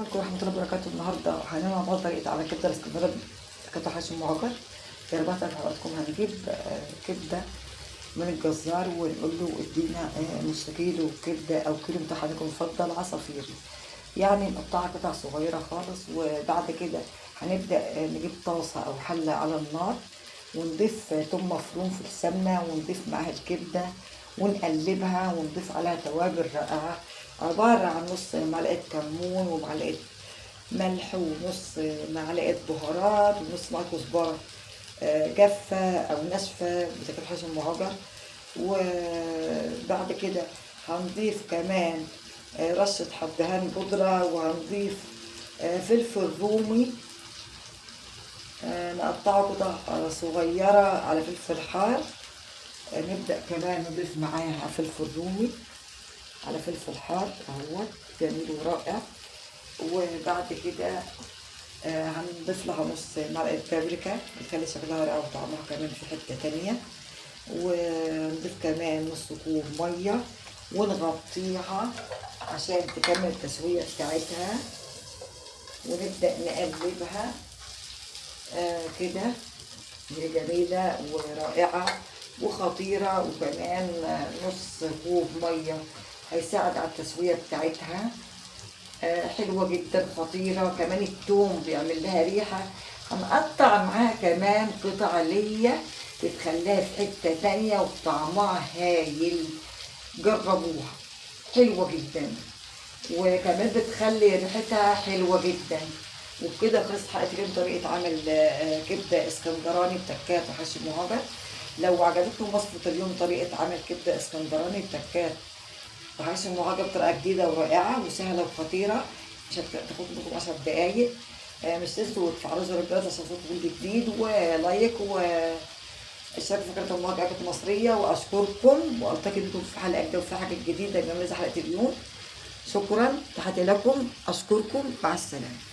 عليكم ورحمة الله وبركاته. النهارده هنعمل مع بعض طريقة عمل كبدة الاسكندراني كبدة حشو معجر. يا رب تعرف حضراتكم هنجيب كبدة من الجزار ونقول له ادينا نص كيلو كبدة أو كيلو بتاع حضرتك المفضل عصافير، يعني نقطعها قطع صغيرة خالص. وبعد كده هنبدأ نجيب طاسة أو حلة على النار ونضيف توم مفروم في السمنة ونضيف معاها الكبدة ونقلبها ونضيف عليها توابل رائعة عبارة عن نص معلقة كمون ومعلقة ملح ونص معلقة بهارات ونص معلقة كزبرة جافة أو ناشفة بتاكل حشو معجر. وبعد كده هنضيف كمان رشة حبهان بودرة، وهنضيف فلفل رومي نقطعه قطع صغيرة على فلفل حار. نبدأ كمان نضيف معاها فلفل رومي على فلفل حار اهوت جميل ورائع. وبعد كده هنضيف لها نص معلقة بابريكا بتخلي شكلها رائع وطعمها كمان في حتة تانية. ونضيف كمان نص كوب مية ونغطيها عشان تكمل التسوية بتاعتها، ونبدأ نقلبها كده. هي جميلة ورائعة وخطيرة، وكمان نص كوب مية هيساعد على التسوية بتاعتها. حلوة جدا خطيرة. كمان التوم بيعمل لها ريحة. هنقطع معاها كمان قطع ليا بتخليها في حتة تانية وطعمها هايل، جربوها حلوة جدا، وكمان بتخلي ريحتها حلوة جدا. وبكده خلصت حلقة اليوم طريقة عمل كبدة اسكندراني بتكات وحشي معجر. لو عجبتكم وصفة اليوم طريقة عمل كبدة اسكندراني بتكات وحشي معجر بطريقة جديدة ورائعة وسهلة وخطيرة، مش هتاخد منكم 10 دقايق. مش تنسوا تفعلوا زر الجرس عشان توصلكم فيديو جديد، ولايك واشتركوا في قناة أمهات أكلات مصرية. وأشكركم وألتقي بكم في حلقة جديدة وفي حاجة جديدة جميلة زي حلقة اليوم. شكرا، تحياتي لكم، أشكركم، مع السلامة.